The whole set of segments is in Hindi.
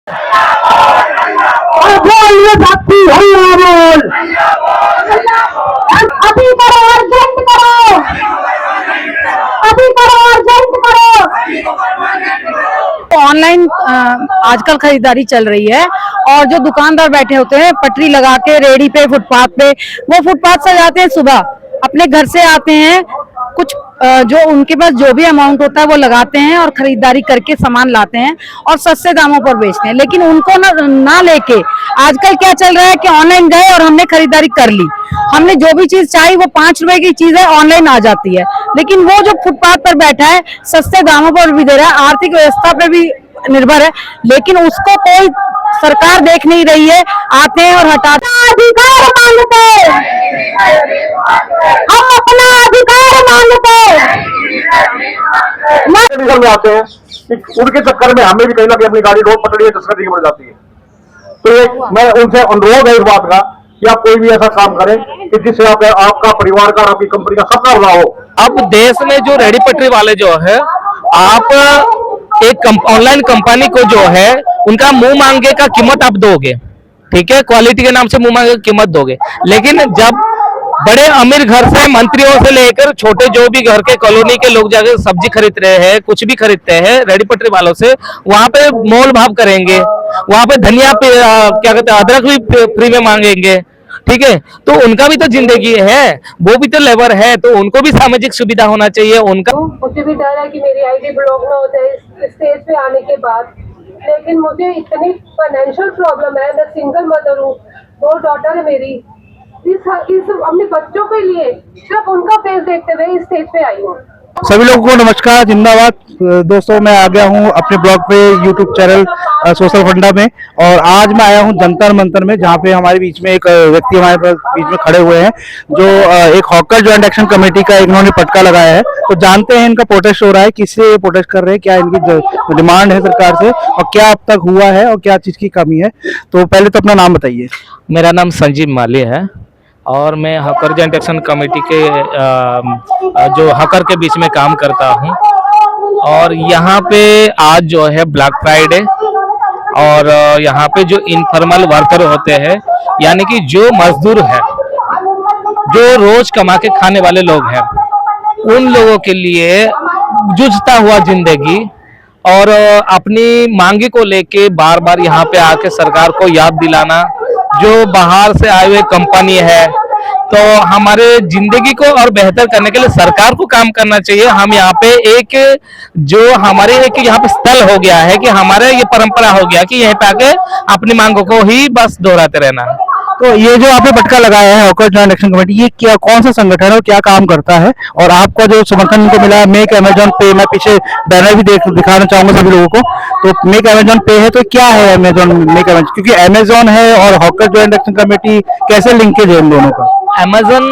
और बोल ये भक्ति हल्ला बोल, अभी करो अर्जेंट करो, अभी करो अर्जेंट करो। ऑनलाइन आजकल खरीदारी चल रही है और जो दुकानदार बैठे होते हैं पटरी लगा के रेडी पे फुटपाथ पे, वो फुटपाथ से जाते हैं सुबह, अपने घर से आते हैं, कुछ जो उनके पास जो भी अमाउंट होता है वो लगाते हैं और खरीदारी करके सामान लाते हैं और सस्ते दामों पर बेचते हैं। लेकिन उनको ना लेके आजकल क्या चल रहा है कि ऑनलाइन गए और हमने खरीदारी कर ली, हमने जो भी चीज चाहिए वो 5 रुपए की चीज है ऑनलाइन आ जाती है। लेकिन वो जो फुटपाथ पर बैठा है सस्ते दामों पर भी दे रहा है, आर्थिक व्यवस्था पे भी निर्भर है, लेकिन उसको कोई सरकार देख नहीं रही है। आते हैं और हटाते हैं। अधिकार मांगते, हम अपना अधिकार मांगते में आते हैं कि उनके चक्कर में हमें भी कहीं ना कहीं अपनी गाड़ी रोड पकड़ी है, तस्करी की पड़ जाती है। तो ये मैं उनसे अनुरोध है इस बात का कि आप कोई भी ऐसा काम करें कि जिससे आपका परिवार का, आपकी कंपनी का सबका भला हो। अब देश में जो रेडी पटरी वाले जो है, आप एक ऑनलाइन कंपनी को जो है उनका मुंह मांगे का कीमत आप दोगे, ठीक है, क्वालिटी के नाम से मुंह मांगे कीमत दोगे। लेकिन जब बड़े अमीर घर से, मंत्रियों से लेकर छोटे जो भी घर के कॉलोनी के लोग जाकर सब्जी खरीद रहे हैं, कुछ भी खरीदते हैं रेडी पटरी वालों से, वहां पे मोल भाव करेंगे, वहां पे धनिया पे क्या कहते हैं अदरक भी फ्री में मांगेंगे, ठीक है। तो उनका भी तो जिंदगी है, वो भी तो लेबर है, तो उनको भी सामाजिक सुविधा होना चाहिए। उनका मुझे भी डर है कि मेरी आईडी ब्लॉक ना हो जाए इस स्टेज पे आने के बाद, लेकिन मुझे इतनी फाइनेंशियल प्रॉब्लम है, मैं सिंगल मदर हूँ, 2 डॉटर है मेरी, इस अपने बच्चों के लिए सिर्फ उनका फेस देखते हुए इस स्टेज पे आई हूँ। सभी लोगों को नमस्कार, जिंदाबाद। दोस्तों, मैं आ गया हूँ अपने ब्लॉग पे, यूट्यूब चैनल सोशल फंडा में, और आज मैं आया हूँ जंतर मंतर में, जहाँ पे हमारे बीच में एक व्यक्ति हमारे बीच में खड़े हुए हैं जो एक हॉकर ज्वाइंट एक्शन कमेटी का इन्होंने पटका लगाया है। तो जानते हैं इनका प्रोटेस्ट हो रहा है, किससे ये प्रोटेस्ट कर रहे हैं, क्या इनकी डिमांड है सरकार से, और क्या अब तक हुआ है और क्या चीज की कमी है। तो पहले तो अपना नाम बताइए। मेरा नाम संजीव माली है और मैं हकर ज्वाइंट एक्शन कमेटी के जो हकर के बीच में काम करता हूं। और यहाँ पे आज जो है ब्लैक फ्राइडे, और यहाँ पे जो इनफॉर्मल वर्कर होते हैं, यानी कि जो मजदूर है, जो रोज कमा के खाने वाले लोग हैं, उन लोगों के लिए जूझता हुआ जिंदगी और अपनी मांगी को लेके बार बार यहाँ पे आके सरकार को याद दिलाना, जो बाहर से आए हुए कंपनी है, तो हमारे जिंदगी को और बेहतर करने के लिए सरकार को काम करना चाहिए। हम यहाँ पे एक जो हमारे एक यहाँ पे स्थल हो गया है कि हमारे ये परंपरा हो गया कि यहीं पे आके अपनी मांगों को ही बस दोहराते रहना है। तो ये जो आपने पटका लगाया है हॉकर ज्वाइंट एक्शन कमेटी, ये क्या, कौन सा संगठन है और क्या काम करता है, और आपका जो समर्थन इनको मिला है मेक अमेजॉन पे, मैं पीछे बैनर भी दिखाना चाहूंगा सभी लोगों को। तो मेक अमेजॉन पे है, तो क्या है अमेजॉन, मेक अमेजॉन, क्योंकि अमेजॉन है और हॉकर ज्वाइंट एक्शन कमेटी, कैसे लिंकेज है इन दोनों का? अमेजन,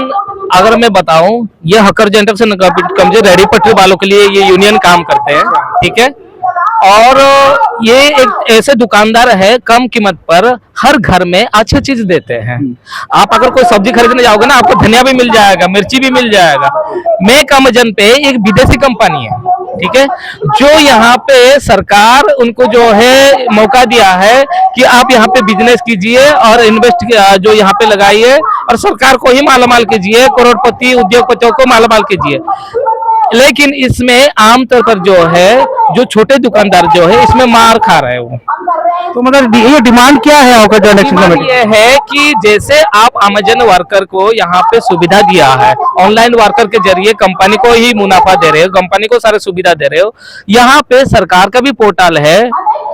अगर मैं बताऊं, ये हकर ज्वाइंट एक्शन कमेटी रेडी पटरी वालों के लिए ये यूनियन काम करते हैं, ठीक है। और ये एक ऐसे दुकानदार है कम कीमत पर हर घर में अच्छी चीज देते हैं। आप अगर कोई सब्जी खरीदने जाओगे ना, आपको धनिया भी मिल जाएगा, मिर्ची भी मिल जाएगा। मेक अमेजन पे एक विदेशी कंपनी है, ठीक है, जो यहाँ पे सरकार उनको जो है मौका दिया है कि आप यहाँ पे बिजनेस कीजिए और इन्वेस्ट जो यहाँ पे लगाइए और सरकार को ही मालामाल कीजिए, करोड़पति उद्योगपतियों को मालामाल कीजिए। लेकिन इसमें आमतौर पर जो है, जो छोटे दुकानदार जो है, इसमें मार खा रहे हैं वो। तो मतलब ये डिमांड क्या है हॉकर ज्वाइंट एक्शन कमेटी? ये है कि जैसे आप अमेजन वर्कर को यहाँ पे सुविधा दिया है, ऑनलाइन वर्कर के जरिए कंपनी को ही मुनाफा दे रहे हो, कंपनी को सारे सुविधा दे रहे हो, यहाँ पे सरकार का भी पोर्टल है,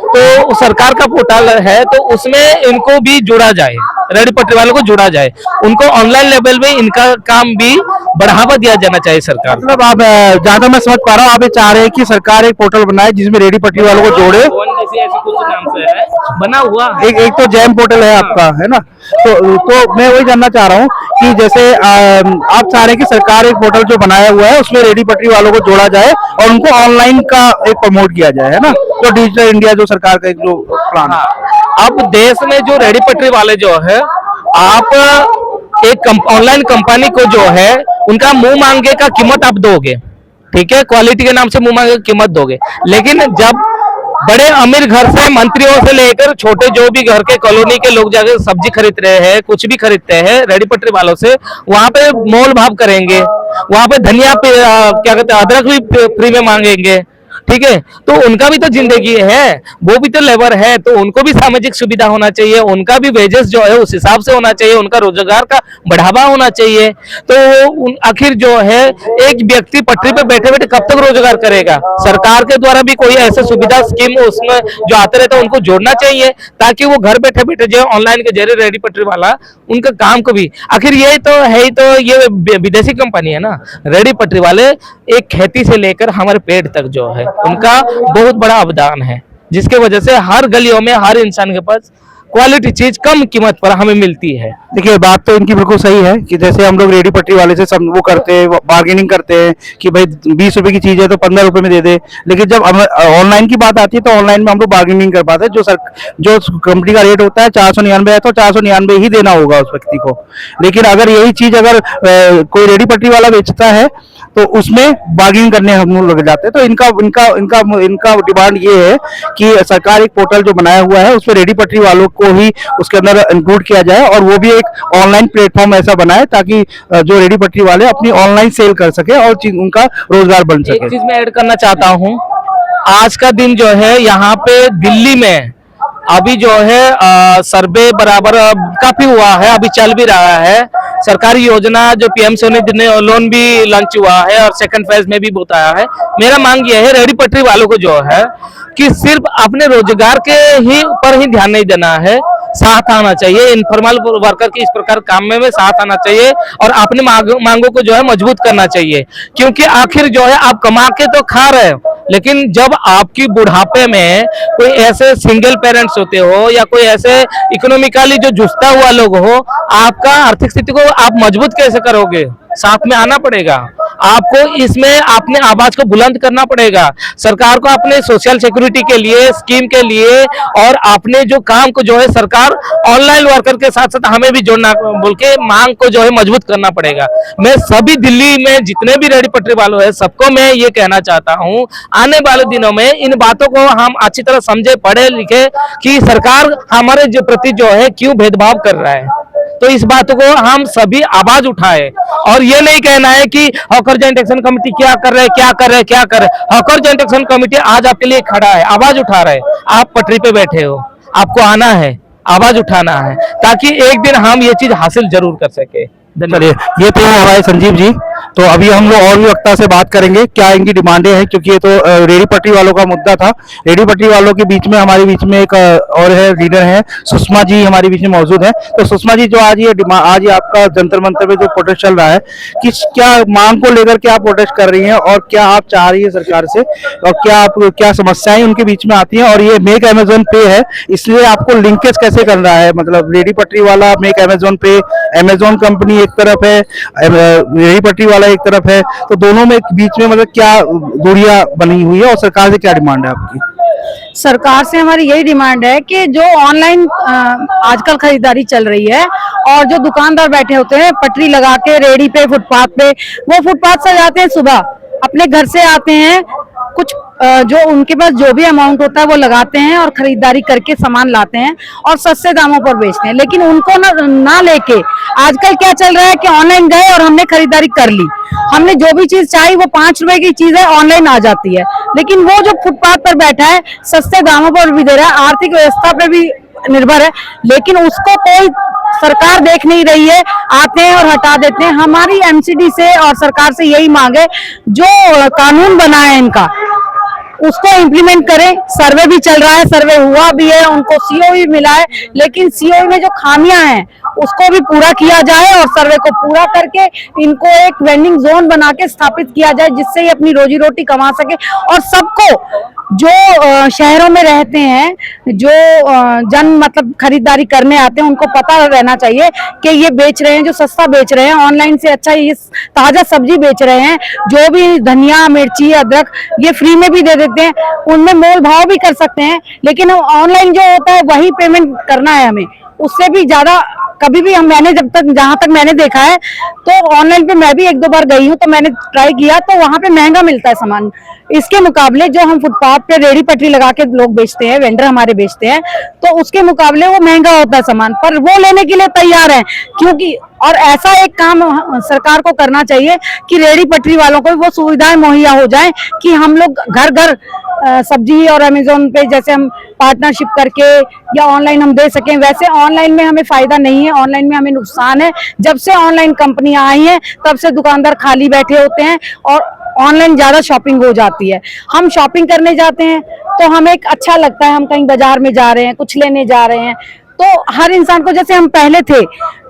तो सरकार का पोर्टल है, तो उसमें इनको भी जोड़ा जाए, रेडी पटरी वालों को जोड़ा जाए, उनको ऑनलाइन लेवल में इनका काम भी बढ़ावा दिया जाना चाहिए सरकार। मतलब आप, जहाँ तक मैं समझ पा रहा हूँ, आप ये चाह रहे हैं कि सरकार एक पोर्टल बनाए जिसमें रेडी पटरी वालों को जोड़े, ऐसे कुछ नाम से है बना हुआ। एक तो जैम पोर्टल है आपका, है ना। तो मैं वही जानना चाह रहा हूँ कि जैसे आप चाह रहे हैं कि सरकार एक पोर्टल जो बनाया हुआ है उसमें रेडी पटरी वालों को जोड़ा जाए और उनको ऑनलाइन का एक प्रमोट किया जाए, है ना, तो डिजिटल इंडिया जो सरकार का एक जो प्लान है। अब देश में जो रेडी पटरी वाले जो है, आप एक ऑनलाइन कंपनी को जो है उनका मुंह मांगे का कीमत आप दोगे, ठीक है, क्वालिटी के नाम से मुंह मांगे कीमत दोगे। लेकिन जब बड़े अमीर घर से, मंत्रियों से लेकर छोटे जो भी घर के कॉलोनी के लोग जाकर सब्जी खरीद रहे हैं, कुछ भी खरीदते हैं रेडी पटरी वालों से, वहां पे मोल भाव करेंगे, वहां पे धनिया पे क्या कहते हैं अदरक भी फ्री में मांगेंगे, ठीक है। तो उनका भी तो जिंदगी है, वो भी तो लेबर है, तो उनको भी सामाजिक सुविधा होना चाहिए, उनका भी वेजेस जो है उस हिसाब से होना चाहिए, उनका रोजगार का बढ़ावा होना चाहिए। तो आखिर जो है एक व्यक्ति पटरी पे बैठे बैठे कब तक रोजगार करेगा? सरकार के द्वारा भी कोई ऐसे सुविधा स्कीम उसमें जो आते रहते हैं उनको जोड़ना चाहिए, ताकि वो घर बैठे बैठे जो ऑनलाइन के जरिए रेडी पटरी वाला उनका काम को भी, आखिर ये तो है ही, तो ये विदेशी कंपनी है ना रेडी पटरी वाले, एक खेती से लेकर हमारे पेट तक जो है उनका बहुत बड़ा अवदान है, जिसके वजह से हर गलियों में हर इंसान के पास क्वालिटी चीज कम कीमत पर हमें मिलती है। देखिए बात तो इनकी बिल्कुल सही है कि जैसे हम लोग रेडी पटरी वाले से सब वो करते हैं, बार्गेनिंग करते हैं कि भाई 20 रुपए की चीज है तो 15 रुपए में दे दे, लेकिन जब ऑनलाइन की बात आती है तो ऑनलाइन में हम लोग बार्गेनिंग कर पाते हैं। जो कंपनी का रेट होता है 499 है तो 499 ही देना होगा उस व्यक्ति को। लेकिन अगर यही चीज अगर कोई रेडी पटरी वाला बेचता है तो उसमें बार्गेनिंग करने हम लोग लग जाते हैं। तो इनका डिमांड ये है कि सरकार एक पोर्टल जो बनाया हुआ है उसमें रेडी पटरी वालों को ही उसके अंदर इंक्लूड किया जाए, और वो भी एक ऑनलाइन प्लेटफॉर्म ऐसा बनाए ताकि जो रेडी पटरी वाले अपनी ऑनलाइन सेल कर सके और उनका रोजगार बन सके। एक चीज मैं ऐड करना चाहता हूँ, आज का दिन जो है यहाँ पे दिल्ली में अभी जो है सर्वे बराबर काफी हुआ है, अभी चल भी रहा है। सरकारी योजना जो पीएम स्वनिधि लोन भी लॉन्च हुआ है और सेकंड फेज में भी बताया है। मेरा मांग यह है रेडी पटरी वालों को जो है कि सिर्फ अपने रोजगार के ही पर ही ध्यान नहीं देना है, साथ आना चाहिए, इनफॉर्मल वर्कर के इस प्रकार काम में साथ आना चाहिए और अपने मांगों को जो है मजबूत करना चाहिए। क्योंकि आखिर जो है आप कमा के तो खा रहे हो, लेकिन जब आपकी बुढ़ापे में कोई ऐसे सिंगल पेरेंट्स होते हो या कोई ऐसे इकोनॉमिकली जो जूझता हुआ लोग हो, आपका आर्थिक स्थिति को आप मजबूत कैसे करोगे? साथ में आना पड़ेगा आपको, इसमें अपने आवाज को बुलंद करना पड़ेगा। सरकार को अपने सोशल सिक्योरिटी के लिए, स्कीम के लिए और अपने जो काम को जो है सरकार ऑनलाइन वर्कर के साथ साथ हमें भी जोड़ना बोल के मांग को जो है मजबूत करना पड़ेगा। मैं सभी दिल्ली में जितने भी रेडी पटरी वालों है सबको मैं ये कहना चाहता हूँ, आने वाले दिनों में इन बातों को हम अच्छी तरह समझे, पढ़े लिखे कि सरकार हमारे जो प्रति जो है क्यों भेदभाव कर रहा है। तो इस बात को हम सभी आवाज उठाए और ये नहीं कहना है कि हॉकर जॉइंट एक्शन कमेटी क्या कर रहे। हॉकर जॉइंट एक्शन कमेटी आज आपके लिए खड़ा है, आवाज उठा रहे है। आप पटरी पे बैठे हो, आपको आना है, आवाज उठाना है, ताकि एक दिन हम ये चीज हासिल जरूर कर सके। चलिए, ये तो हमारे संजीव जी। तो अभी हम लोग और भी वक्ता से बात करेंगे क्या इनकी डिमांडें हैं, क्योंकि ये तो रेडी पटरी वालों का मुद्दा था। रेडी पटरी वालों के बीच में हमारे बीच में एक और है लीडर है, सुषमा जी हमारे बीच में मौजूद है। तो सुषमा जी, जो आज ये आपका जंतर मंतर में जो प्रोटेस्ट चल रहा है, किस क्या मांग को लेकर के आप प्रोटेस्ट कर रही हैं और क्या आप चाह रही है सरकार से, और क्या समस्याएं उनके बीच में आती हैं? और ये मेक अमेजोन पे है, इसलिए आपको लिंकेज कैसे कर रहा है? मतलब रेडी पटरी वाला मेक अमेजोन पे, अमेजोन कंपनी एक तरफ है, रेडी पटरी वाला एक तरफ है, तो दोनों में बीच में मतलब क्या दूरियां बनी हुई है और सरकार से क्या डिमांड है आपकी? सरकार से हमारी यही डिमांड है कि जो ऑनलाइन आजकल खरीदारी चल रही है और जो दुकानदार बैठे होते हैं पटरी लगा के रेडी पे, फुटपाथ पे, वो फुटपाथ से जाते हैं, सुबह अपने घर से आते हैं, कुछ जो उनके पास जो भी अमाउंट होता है वो लगाते हैं और खरीदारी करके सामान लाते हैं और सस्ते दामों पर बेचते हैं। लेकिन उनको ना लेके आजकल क्या चल रहा है कि ऑनलाइन गए और हमने खरीदारी कर ली, हमने जो भी चीज चाहिए वो 5 रुपए की चीज है ऑनलाइन आ जाती है, लेकिन वो जो फुटपाथ पर बैठा है सस्ते दामों पर भी दे रहा है, आर्थिक व्यवस्था पे भी निर्भर है, लेकिन उसको कोई सरकार देख नहीं रही है, आते हैं और हटा देते हैं। हमारी एमसीडी से और सरकार से यही मांग है, जो कानून बना है इनका उसको इम्प्लीमेंट करें। सर्वे भी चल रहा है, सर्वे हुआ भी है, उनको सीओ भी मिला है, लेकिन सीओ में जो खामियां हैं उसको भी पूरा किया जाए और सर्वे को पूरा करके इनको एक वेंडिंग जोन बना के स्थापित किया जाए, जिससे ये अपनी रोजी रोटी कमा सके। और सबको जो शहरों में रहते हैं, जो जन मतलब खरीदारी करने आते हैं, उनको पता रहना चाहिए कि ये बेच रहे हैं, जो सस्ता बेच रहे हैं, ऑनलाइन से अच्छा ये ताजा सब्जी बेच रहे हैं, जो भी धनिया, मिर्ची, अदरक ये फ्री में भी दे देते हैं, उनमें मोल भाव भी कर सकते हैं। लेकिन ऑनलाइन जो होता है वही पेमेंट करना है हमें, उससे भी ज्यादा कभी भी मैंने जहां तक मैंने देखा है, तो ऑनलाइन पे मैं भी 1-2 बार गई हूँ, तो मैंने ट्राई किया, तो वहां पे महंगा मिलता है सामान। इसके मुकाबले जो हम फुटपाथ पे रेडी पटरी लगा के लोग बेचते हैं, वेंडर हमारे बेचते हैं, तो उसके मुकाबले वो महंगा होता है सामान, पर वो लेने के लिए तैयार है। क्योंकि और ऐसा एक काम सरकार को करना चाहिए कि रेडी पटरी वालों को वो सुविधाएं मुहैया हो जाए कि हम लोग घर घर सब्जी और अमेजोन पे जैसे हम पार्टनरशिप करके या ऑनलाइन हम दे सकें। वैसे ऑनलाइन में हमें फायदा नहीं है, ऑनलाइन में हमें नुकसान है। जब से ऑनलाइन कंपनियां आई हैं, तब से दुकानदार खाली बैठे होते हैं और ऑनलाइन ज्यादा शॉपिंग हो जाती है। हम शॉपिंग करने जाते हैं तो हमें एक अच्छा लगता है, हम कहीं बाजार में जा रहे हैं, कुछ लेने जा रहे हैं, तो हर इंसान को, जैसे हम पहले थे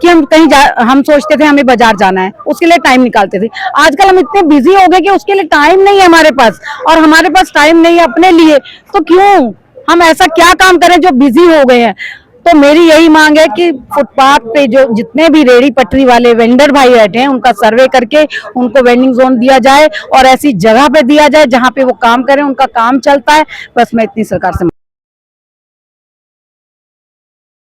कि हम कहीं हम सोचते थे हमें बाजार जाना है, उसके लिए टाइम निकालते थे। आजकल हम इतने बिजी हो गए कि उसके लिए टाइम नहीं है हमारे पास, और हमारे पास टाइम नहीं है अपने लिए, तो क्यों हम ऐसा क्या काम करें जो बिजी हो गए हैं। तो मेरी यही मांग है कि फुटपाथ पे जो जितने भी रेडी पटरी वाले वेंडर भाई बैठे हैं, उनका सर्वे करके उनको वेंडिंग जोन दिया जाए और ऐसी जगह पे दिया जाए जहां पे वो काम करें, उनका काम चलता है। बस मैं इतनी सरकार से